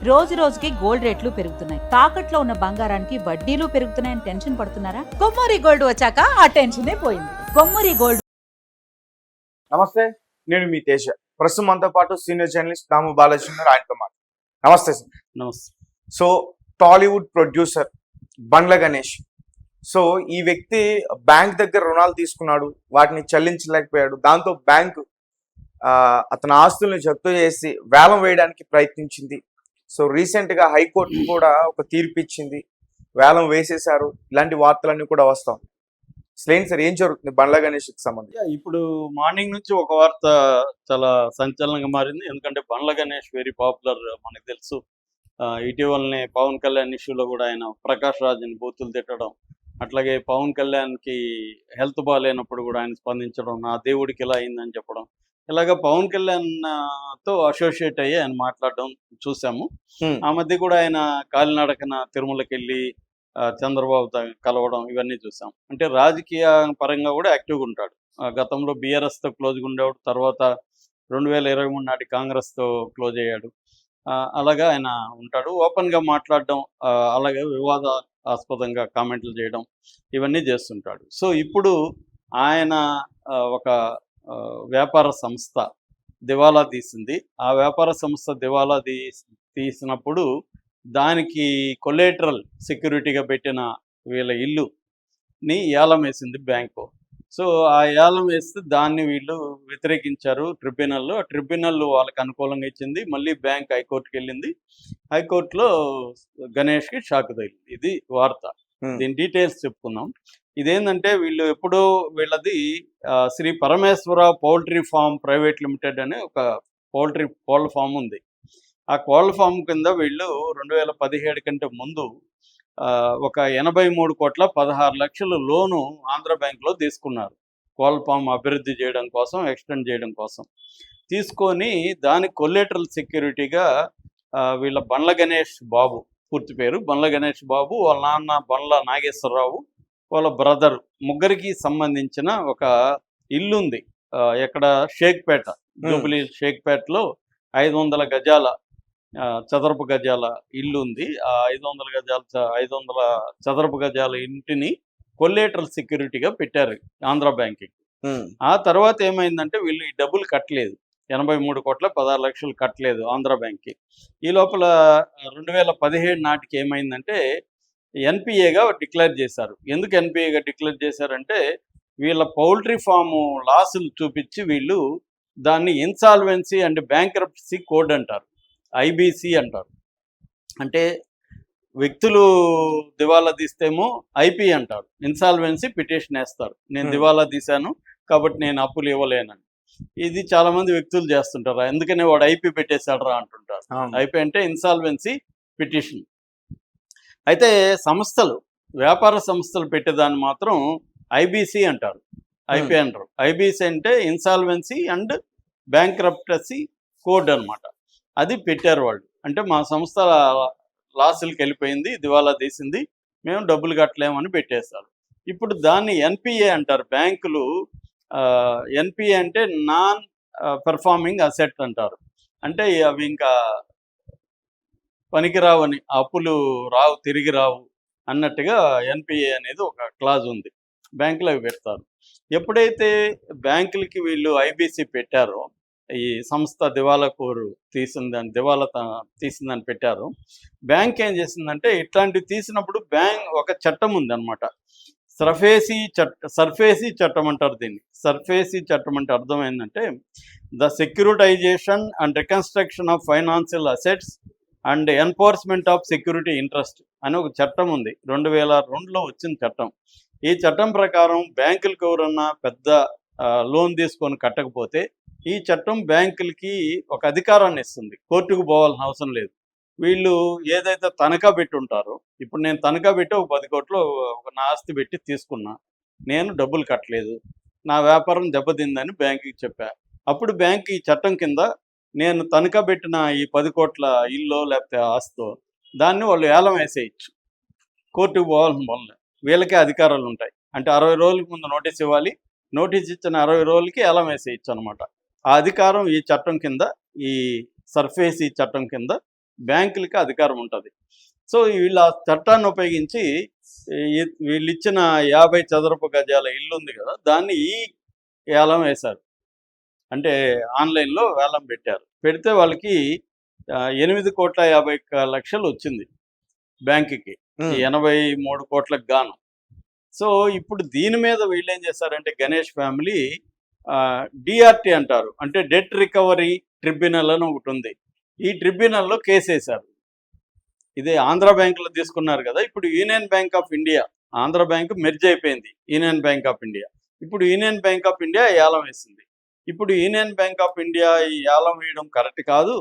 రోజు రోజుకి గోల్డ్ రేట్లు పెరుగుతున్నాయి. తాకట్లో ఉన్న బంగారానికి వడ్డీలు పెరుగుతున్నాయని టెన్షన్ పడుతున్నారా? కొమ్మూరి గోల్డ్ వచ్చాక ఆ టెన్షనే పోయింది. కొమ్మూరి గోల్డ్. నమస్తే, నేను మీ తేజ. ప్రస్తుతం మనతో పాటు సీనియర్ జర్నలిస్ట్ దాము బాలాజీ ఉన్నారు. ఆయనతో మాట. నమస్తే సార్. నమస్తే. So Tollywood producer Bandla Ganesh. So ఈ వ్యక్తి బ్యాంక్ దగ్గర రుణాలు తీసుకున్నాడు, వాటిని చెల్లించలేకపోయాడు. దాంతో బ్యాంకు అతని ఆస్తుల్ని జప్తు చేసి వేలం వేయడానికి ప్రయత్నించింది. సో రీసెంట్ గా హైకోర్టు కూడా ఒక తీర్పు ఇచ్చింది, వేలం వేసేశారు. ఇలాంటి వార్తలన్నీ కూడా వస్తాం. స్లేన్ సార్, ఏం జరుగుతుంది బండ్ల గణేష్కి సంబంధించి? ఇప్పుడు మార్నింగ్ నుంచి ఒక వార్త చాలా సంచలనంగా మారింది. ఎందుకంటే బండ్ల గణేష్ వెరీ పాపులర్, మనకు తెలుసు. ఇటీవలనే పవన్ కళ్యాణ్ ఇష్యూలో కూడా ఆయన ప్రకాష్ రాజ్ని బూతులు తిట్టడం, అట్లాగే పవన్ కళ్యాణ్కి హెల్త్ బాగాలేనప్పుడు కూడా ఆయన స్పందించడం, నా దేవుడికి ఇలా అయిందని చెప్పడం, ఇలాగ పవన్ కళ్యాణ్ తో అసోసియేట్ అయ్యి ఆయన మాట్లాడడం చూసాము. ఆ మధ్య కూడా ఆయన కాలినడకన తిరుమలకి వెళ్ళి చంద్రబాబుతో కలవడం, ఇవన్నీ చూసాం. అంటే రాజకీయ పరంగా కూడా యాక్టివ్గా ఉంటాడు. గతంలో బీఆర్ఎస్తో క్లోజ్గా ఉండేవాడు, తర్వాత 2023 నాటి కాంగ్రెస్తో క్లోజ్ అయ్యాడు. అలాగా ఆయన ఉంటాడు, ఓపెన్గా మాట్లాడడం, అలాగే వివాదాస్పదంగా కామెంట్లు చేయడం, ఇవన్నీ చేస్తుంటాడు. సో ఇప్పుడు ఆయన ఒక వ్యాపార సంస్థ దివాలా తీసింది. ఆ వ్యాపార సంస్థ దివాలా తీసినప్పుడు దానికి కొలేటరల్ సెక్యూరిటీగా పెట్టిన వీళ్ళ ఇల్లుని ఏలం వేసింది బ్యాంకు. సో ఆ ఏలం వేస్తే దాన్ని వీళ్ళు వ్యతిరేకించారు ట్రిబ్యునల్లో. ఆ ట్రిబ్యునల్ వాళ్ళకి అనుకూలంగా ఇచ్చింది. మళ్ళీ బ్యాంక్ హైకోర్టుకి వెళ్ళింది. హైకోర్టులో గణేష్కి షాక్ తగిలింది. ఇది వార్త. దీని డీటెయిల్స్ చెప్పుకుందాం. ఇదేంటంటే వీళ్ళు ఎప్పుడో వీళ్ళది శ్రీ పరమేశ్వర పౌల్ట్రీ ఫామ్ ప్రైవేట్ లిమిటెడ్ అనే ఒక కోళ్ళ ఫామ్ ఉంది. ఆ కోళ్ళ ఫామ్ కింద వీళ్ళు 2017 కంటే ముందు ఒక 83,16,00,000 లోను ఆంధ్ర బ్యాంక్లో తీసుకున్నారు. కోళ్ళ ఫామ్ అభివృద్ధి చేయడం కోసం, ఎక్స్టెండ్ చేయడం కోసం తీసుకొని దానికి కొలేటరల్ సెక్యూరిటీగా వీళ్ళ బండ్ల గణేష్ బాబు, పూర్తి పేరు బండ్ల గణేష్ బాబు, వాళ్ళ నాన్న బండ్ల నాగేశ్వరరావు, వాళ్ళ బ్రదర్, ముగ్గురికి సంబంధించిన ఒక ఇల్లుంది. ఎక్కడ షేక్పేట, జూబిలీ షేక్పేటలో 500 గజాల చదరపు గజాల ఇల్లు ఉంది. ఆ 500 చదరపు గజాల ఇంటిని కొలేటరల్ సెక్యూరిటీగా పెట్టారు ఆంధ్ర బ్యాంక్కి. ఆ తర్వాత ఏమైందంటే వీళ్ళు ఈ డబ్బులు కట్టలేదు, 83,16,00,000 కట్టలేదు ఆంధ్ర బ్యాంక్కి. ఈ లోపల 2017 నాటికి ఏమైందంటే ఎన్పిఏగా డిక్లేర్ చేశారు. ఎందుకు ఎన్పిఏగా డిక్లేర్ చేశారంటే వీళ్ళ పౌల్ట్రీ ఫాము లాసులు చూపించి వీళ్ళు దాన్ని ఇన్సాల్వెన్సీ అండ్ బ్యాంక్రప్టసీ కోడ్ అంటారు, ఐబీసీ అంటారు. అంటే వ్యక్తులు దివాలా తీస్తేమో ఐపీ అంటారు, ఇన్సాల్వెన్సీ పిటిషన్ వేస్తారు, నేను దివాలా తీశాను కాబట్టి నేను అప్పులు ఇవ్వలేనని. ఇది చాలా మంది వ్యక్తులు చేస్తుంటారు, ఎందుకనే వాడు ఐపీ పెట్టేశాడరా అంటుంటారు. ఐపీ అంటే ఇన్సాల్వెన్సీ పిటిషన్. అయితే సంస్థలు, వ్యాపార సంస్థలు పెట్టేదాన్ని మాత్రం ఐబీసీ అంటారు, ఐపీ అంటారు. ఐబీసీ అంటే ఇన్సాల్వెన్సీ అండ్ బ్యాంక్రప్టసీ కోడ్ అనమాట. అది పెట్టారు వాళ్ళు. అంటే మా సంస్థ లాసులకి వెళ్ళిపోయింది, దివాలా తీసింది, మేము డబ్బులు కట్టలేమని పెట్టేశారు. ఇప్పుడు దాన్ని ఎన్పిఏ అంటారు బ్యాంకులు. ఎన్పిఏ అంటే నాన్ పెర్ఫార్మింగ్ అసెట్ అంటారు. అంటే అవి ఇంకా పనికిరావని, అప్పులు రావు, తిరిగి రావు అన్నట్టుగా ఎన్పిఏ అనేది ఒక క్లాజ్ ఉంది. బ్యాంకులు అవి పెడతారు. ఎప్పుడైతే బ్యాంకులకి వీళ్ళు ఐబీసీ పెట్టారో, ఈ సంస్థ దివాలా తీసిందని పెట్టారు, బ్యాంక్ ఏం చేసిందంటే ఇట్లాంటివి తీసినప్పుడు ఒక చట్టం ఉంది అనమాట, సర్ఫేసీ చట్టం అంటారు దీన్ని. సర్ఫేసీ చట్టం అంటే అర్థం ఏంటంటే the securitisation and reconstruction of financial assets and enforcement of security interest అని ఒక చట్టం ఉంది. 2002లో వచ్చిన చట్టం. ఈ చట్టం ప్రకారం బ్యాంకులకు ఎవరన్నా పెద్ద లోన్ తీసుకొని కట్టకపోతే ఈ చట్టం బ్యాంకులకి ఒక అధికారాన్ని ఇస్తుంది, కోర్టుకు పోవాల్సిన అవసరం లేదు. వీళ్ళు ఏదైతే తనఖా పెట్టి ఉంటారో, ఇప్పుడు నేను తనఖా పెట్టి ఒక 10 కోట్లు నా ఆస్తి పెట్టి తీసుకున్నా, నేను డబ్బులు కట్టలేదు, నా వ్యాపారం దెబ్బతిందని బ్యాంకుకి చెప్పా. అప్పుడు బ్యాంక్ ఈ చట్టం కింద నేను తనఖా పెట్టిన ఈ 10 కోట్ల ఇల్లు లేకపోతే ఆస్తో దాన్ని వాళ్ళు ఏలం వేసేయచ్చు, కోర్టుకు పోవాల్సిన వల్ల వీళ్ళకే అధికారాలు ఉంటాయి. అంటే 60 రోజులకు ముందు నోటీస్ ఇవ్వాలి, నోటీస్ ఇచ్చిన 60 రోజులకి ఏలం వేసేయచ్చు అనమాట. ఆ అధికారం ఈ చట్టం కింద, ఈ సర్ఫేసీ చట్టం కింద బ్యాంకులకి అధికారం ఉంటుంది. సో వీళ్ళు ఆ చట్టాన్ని ఉపయోగించి వీళ్ళు ఇచ్చిన 50 చదరపు గజాల ఇల్లు ఉంది కదా, దాన్ని ఏలం వేశారు. అంటే ఆన్లైన్లో వేలం పెట్టారు. పెడితే వాళ్ళకి 8,50,00,000 వచ్చింది బ్యాంకుకి, 83 కోట్లకు గాను. సో ఇప్పుడు దీని మీద వీళ్ళు ఏం చేశారంటే గణేష్ ఫ్యామిలీ డిఆర్టీ అంటారు, అంటే డెట్ రికవరీ ట్రిబ్యునల్ అని ఒకటి ఉంది. ఈ ట్రిబ్యునల్లో కేసు వేశారు. ఇదే ఆంధ్ర బ్యాంకులో తీసుకున్నారు కదా, ఇప్పుడు union bank of India, Andhra bank merge అయిపోయింది యూనియన్ బ్యాంక్ ఆఫ్ ఇండియా. ఇప్పుడు యూనియన్ బ్యాంక్ ఆఫ్ ఇండియా ఏలం వేసింది. ఇప్పుడు యూనియన్ బ్యాంక్ ఆఫ్ ఇండియా ఈ ఏలం వేయడం కరెక్ట్ కాదు,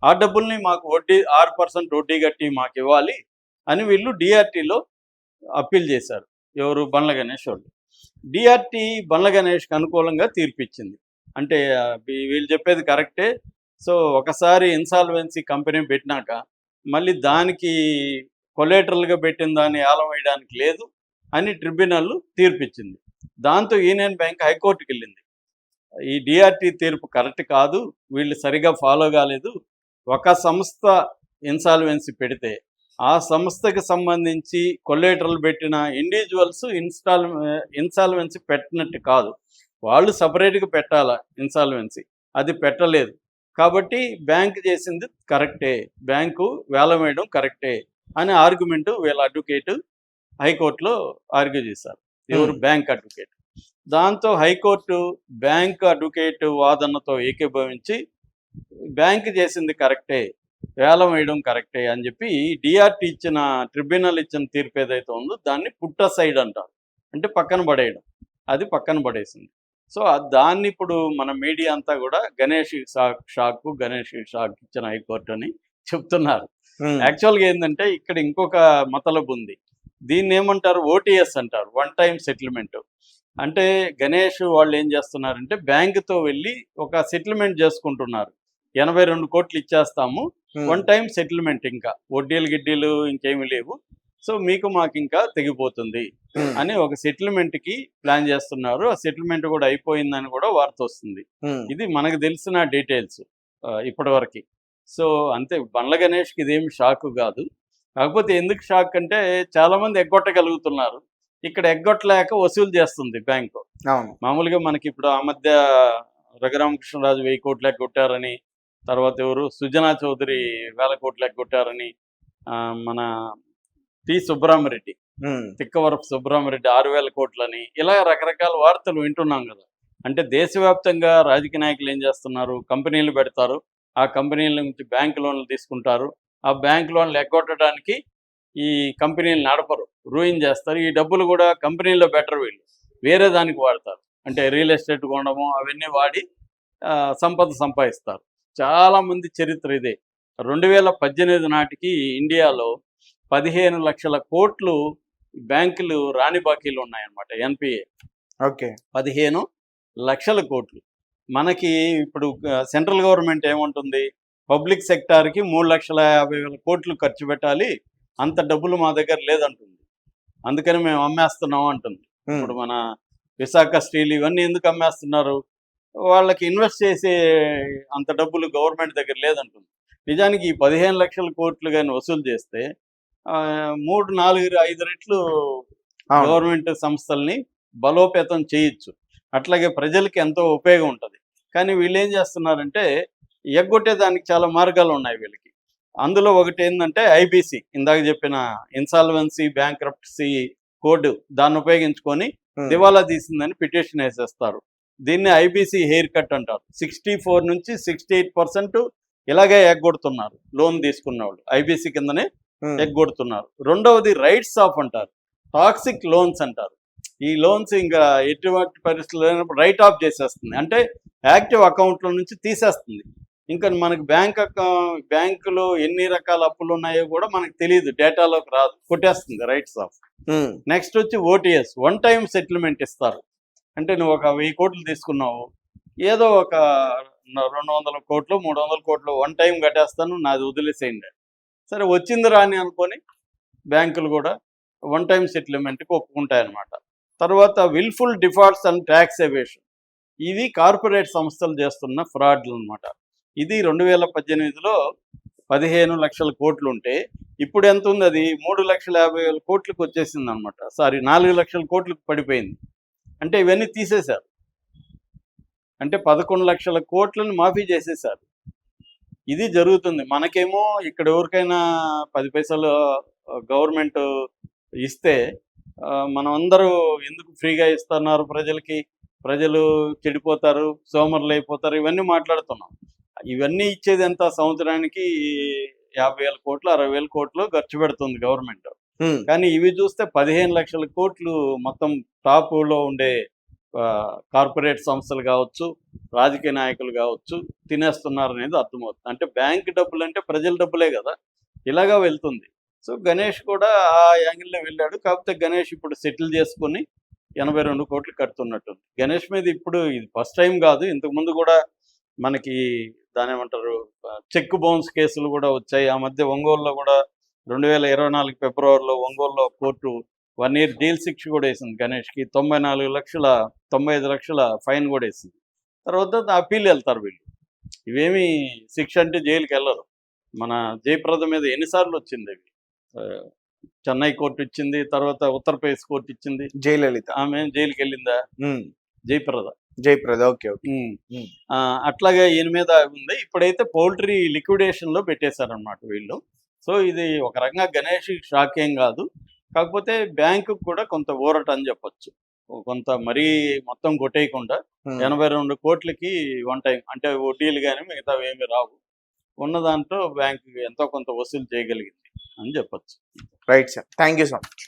ఆ డబ్బుల్ని మాకు 6% వడ్డీ కట్టి మాకు ఇవ్వాలి అని వీళ్ళు డిఆర్టీలో అప్పీల్ చేశారు. ఎవరు? బండ్ల గణేష్ వాళ్ళు. డిఆర్టీ బండ్ల గణేష్కి అనుకూలంగా తీర్పిచ్చింది. అంటే వీళ్ళు చెప్పేది కరెక్టే. సో ఒకసారి ఇన్సాల్వెన్సీ కంపెనీ పెట్టినాక మళ్ళీ దానికి కొలేటరల్గా పెట్టిన దాన్ని ఏలం వేయడానికి లేదు అని ట్రిబ్యునల్ తీర్పిచ్చింది. దాంతో యూనియన్ బ్యాంక్ హైకోర్టుకి వెళ్ళింది. ఈ డిఆర్టీ తీర్పు కరెక్ట్ కాదు, వీళ్ళు సరిగా ఫాలో కాలేదు. ఒక సంస్థ ఇన్సాల్వెన్సీ పెడితే ఆ సంస్థకి సంబంధించి కొలేటరల్ పెట్టిన ఇండివిజువల్స్ ఇన్సాల్వెన్సీ పెట్టినట్టు కాదు, వాళ్ళు సపరేట్గా పెట్టాలా ఇన్సాల్వెన్సీ, అది పెట్టలేదు. కాబట్టి బ్యాంక్ చేసింది కరెక్టే, బ్యాంకు వేలం వేయడం కరెక్టే అని ఆర్గ్యుమెంటు వీళ్ళ అడ్వకేటు హైకోర్టులో ఆర్గ్యూ చేశారు. ఎవరు? Bank advocate. దాంతో హైకోర్టు బ్యాంక్ అడ్వకేట్ వాదనతో ఏకీభవించి బ్యాంక్ చేసింది కరెక్టే, వేలం వేయడం కరెక్టే అని చెప్పి డిఆర్టీ ఇచ్చిన ట్రిబ్యునల్ ఇచ్చిన తీర్పు ఏదైతే ఉందో దాన్ని పుట్ట సైడ్ అంటారు, అంటే పక్కన పడేయడం. అది పక్కన పడేసింది. సో దాన్ని ఇప్పుడు మన మీడియా అంతా కూడా గణేష్ షాక్ ఇచ్చిన హైకోర్టు అని చెప్తున్నారు. యాక్చువల్గా ఏంటంటే ఇక్కడ ఇంకొక మతలబు ఉంది. దీన్ని ఏమంటారు? ఓటీఎస్ అంటారు, వన్ టైం సెటిల్మెంట్. అంటే గణేష్ వాళ్ళు ఏం చేస్తున్నారంటే బ్యాంకుతో వెళ్ళి ఒక సెటిల్మెంట్ చేసుకుంటున్నారు. 82 కోట్లు ఇచ్చేస్తాము, వన్ టైం సెటిల్మెంట్, ఇంకా వడ్డీలు గిడ్డీలు ఇంకేమీ లేవు, సో మీకు మాకు ఇంకా తెగిపోతుంది అని ఒక సెటిల్మెంట్కి ప్లాన్ చేస్తున్నారు. ఆ సెటిల్మెంట్ కూడా అయిపోయిందని కూడా వార్త వస్తుంది. ఇది మనకు తెలిసిన డీటెయిల్స్ ఇప్పటివరకు. సో అంతే, బండ్ల గణేష్కి ఇదేమి షాక్ కాదు. కాకపోతే ఎందుకు షాక్ అంటే చాలామంది ఎగ్గొట్టగలుగుతున్నారు, ఇక్కడ ఎగ్గొట్టలేక వసూలు చేస్తుంది బ్యాంకు. మామూలుగా మనకి ఇప్పుడు ఆ మధ్య రఘురామకృష్ణరాజు 1000 కోట్లు ఎగ్గొట్టారని, తర్వాత ఎవరు సుజనా చౌదరి 1000 కోట్లు ఎగ్గొట్టారని, మన సుబ్రహ్మరెడ్డి, తిక్కవరపు సుబ్రహ్మరెడ్డి 6000 కోట్లని, ఇలా రకరకాల వార్తలు వింటున్నాం కదా. అంటే దేశవ్యాప్తంగా రాజకీయ నాయకులు ఏం చేస్తున్నారు? కంపెనీలు పెడతారు, ఆ కంపెనీల నుంచి బ్యాంక్ లోన్లు తీసుకుంటారు, ఆ బ్యాంక్ లోన్లు ఎగ్గొట్టడానికి ఈ కంపెనీలు నడపరు, రూయిన్ చేస్తారు. ఈ డబ్బులు కూడా కంపెనీలో బెటర్, వీళ్ళు వేరే దానికి వాడతారు, అంటే రియల్ ఎస్టేట్ కొనడము అవన్నీ వాడి సంపద సంపాదిస్తారు. చాలామంది చరిత్ర ఇదే. 2018 నాటికి ఇండియాలో 15 లక్షల కోట్లు బ్యాంకులు రాని బాకీలు ఉన్నాయన్నమాట, ఎన్పిఏ. ఓకే, 15 లక్షల కోట్లు. మనకి ఇప్పుడు సెంట్రల్ గవర్నమెంట్ ఏమంటుంది? పబ్లిక్ సెక్టార్కి 3,50,000 కోట్లు ఖర్చు పెట్టాలి, అంత డబ్బులు మా దగ్గర లేదంటుంది, అందుకని మేము అమ్మేస్తున్నాం అంటుంది. ఇప్పుడు మన విశాఖ స్టీల్ ఇవన్నీ ఎందుకు అమ్మేస్తున్నారు? వాళ్ళకి ఇన్వెస్ట్ చేసే అంత డబ్బులు గవర్నమెంట్ దగ్గర లేదంటుంది. నిజానికి ఈ 15 లక్షల కోట్లు కానీ వసూలు చేస్తే 3, 4, 5 రెట్లు గవర్నమెంట్ సంస్థల్ని బలోపేతం చేయొచ్చు, అట్లాగే ప్రజలకి ఎంతో ఉపయోగం ఉంటుంది. కానీ వీళ్ళు ఏం చేస్తున్నారంటే ఎగ్గొట్టేదానికి చాలా మార్గాలు ఉన్నాయి వీళ్ళకి. అందులో ఒకటి ఏంటంటే ఐబీసీ, ఇందాక చెప్పిన ఇన్సాల్వెన్సీ బ్యాంక్రప్టసీ కోడ్, దాన్ని ఉపయోగించుకొని దివాలా తీసిందని పిటిషన్ వేసేస్తారు. దీన్ని ఐబీసీ హెయిర్ కట్ అంటారు. 64 నుంచి 68% ఇలాగే ఎగ్గొడుతున్నారు లోన్ తీసుకున్న వాళ్ళు, ఐబీసీ కిందనే ఎగ్గొడుతున్నారు. రెండవది రైట్స్ ఆఫ్ అంటారు, టాక్సిక్ లోన్స్ అంటారు. ఈ లోన్స్ ఇంకా ఎటువంటి పరిస్థితులు లేనప్పుడు రైట్ ఆఫ్ చేసేస్తుంది, అంటే యాక్టివ్ అకౌంట్ల నుంచి తీసేస్తుంది. ఇంకా మనకి బ్యాంకులో ఎన్ని రకాల అప్పులు ఉన్నాయో కూడా మనకు తెలియదు, డేటాలోకి రాదు, కొట్టేస్తుంది రైట్స్ ఆఫ్. నెక్స్ట్ వచ్చి ఓటీఎస్, వన్ టైం సెటిల్మెంట్ ఇస్తారు. అంటే నువ్వు ఒక 1000 కోట్లు తీసుకున్నావు, ఏదో ఒక 200 కోట్లు 300 కోట్లు వన్ టైం కట్టేస్తాను, నాది వదిలేసేయండి. సరే వచ్చింది రాని అనుకొని బ్యాంకులు కూడా వన్ టైం సెటిల్మెంట్కి ఒప్పుకుంటాయన్నమాట. తర్వాత wilful defaults and tax evasion, ఇవి కార్పొరేట్ సంస్థలు చేస్తున్న ఫ్రాడ్లు అనమాట. ఇది 2018లో 15 లక్షల కోట్లు ఉంటే ఇప్పుడు ఎంత ఉంది? అది 3,50,000 కోట్లకు వచ్చేసింది అనమాట. సారీ, 4 లక్షల కోట్లకు పడిపోయింది. అంటే ఇవన్నీ తీసేశారు. అంటే 11 లక్షల కోట్లను మాఫీ చేసేశారు. ఇది జరుగుతుంది. మనకేమో ఇక్కడ ఎవరికైనా 10 పైసలు గవర్నమెంట్ ఇస్తే మనం అందరూ ఎందుకు ఫ్రీగా ఇస్తున్నారు ప్రజలకి, ప్రజలు చెడిపోతారు, సోమరులు అయిపోతారు, ఇవన్నీ మాట్లాడుతున్నాం. ఇవన్నీ ఇచ్చేది ఎంత? సంవత్సరానికి 50,000 కోట్లు 60,000 కోట్లు ఖర్చు పెడుతుంది గవర్నమెంట్. కానీ ఇవి చూస్తే 15 లక్షల కోట్లు మొత్తం టాప్లో ఉండే కార్పొరేట్ సంస్థలు కావచ్చు, రాజకీయ నాయకులు కావచ్చు తినేస్తున్నారు అనేది అర్థమవుతుంది. అంటే బ్యాంక్ డబ్బులు అంటే ప్రజల డబ్బులే కదా, ఇలాగా వెళ్తుంది. సో గణేష్ కూడా ఆ యాంగిల్లో వెళ్ళాడు. కాకపోతే గణేష్ ఇప్పుడు సెటిల్ చేసుకుని 82 కోట్లు కడుతున్నట్టుంది. గణేష్ మీద ఇప్పుడు ఇది ఫస్ట్ టైం కాదు, ఇంతకుముందు కూడా మనకి దాని ఏమంటారు చెక్ బౌన్స్ కేసులు కూడా వచ్చాయి. ఆ మధ్య ఒంగోలులో కూడా 2024 ఫిబ్రవరిలో ఒంగోలులో కోర్టు 1 year జైలు శిక్ష కూడా వేసింది గణేష్కి. 95 లక్షల ఫైన్ కూడా వేసింది. తర్వాత అప్పీల్ వెళ్తారు వీళ్ళు. ఇవేమి శిక్ష అంటే జైలుకి వెళ్ళరు. మన జయప్రద మీద ఎన్నిసార్లు వచ్చింది అవి? చెన్నై కోర్టు ఇచ్చింది, తర్వాత ఉత్తరప్రదేశ్ కోర్టు ఇచ్చింది. జయలలిత ఆమె జైలుకి వెళ్ళిందా? జయప్రద. ఓకే. అట్లాగే ఈయన మీద ఉంది. ఇప్పుడైతే పౌల్ట్రీ లిక్విడేషన్లో పెట్టేశారనమాట వీళ్ళు. సో ఇది ఒక రకంగా గణేష్ షాక్ ఏం కాదు. కాకపోతే బ్యాంకు కూడా కొంత ఊరట అని చెప్పొచ్చు. కొంత మరీ మొత్తం కొట్టేయకుండా 82 కోట్లకి వన్ టైం అంటే వడ్డీలు కానీ మిగతావి ఏమి రావు. ఉన్న దాంట్లో బ్యాంకు ఎంతో కొంత వసూలు చేయగలిగింది అని చెప్పొచ్చు. Right sir, thank you so much.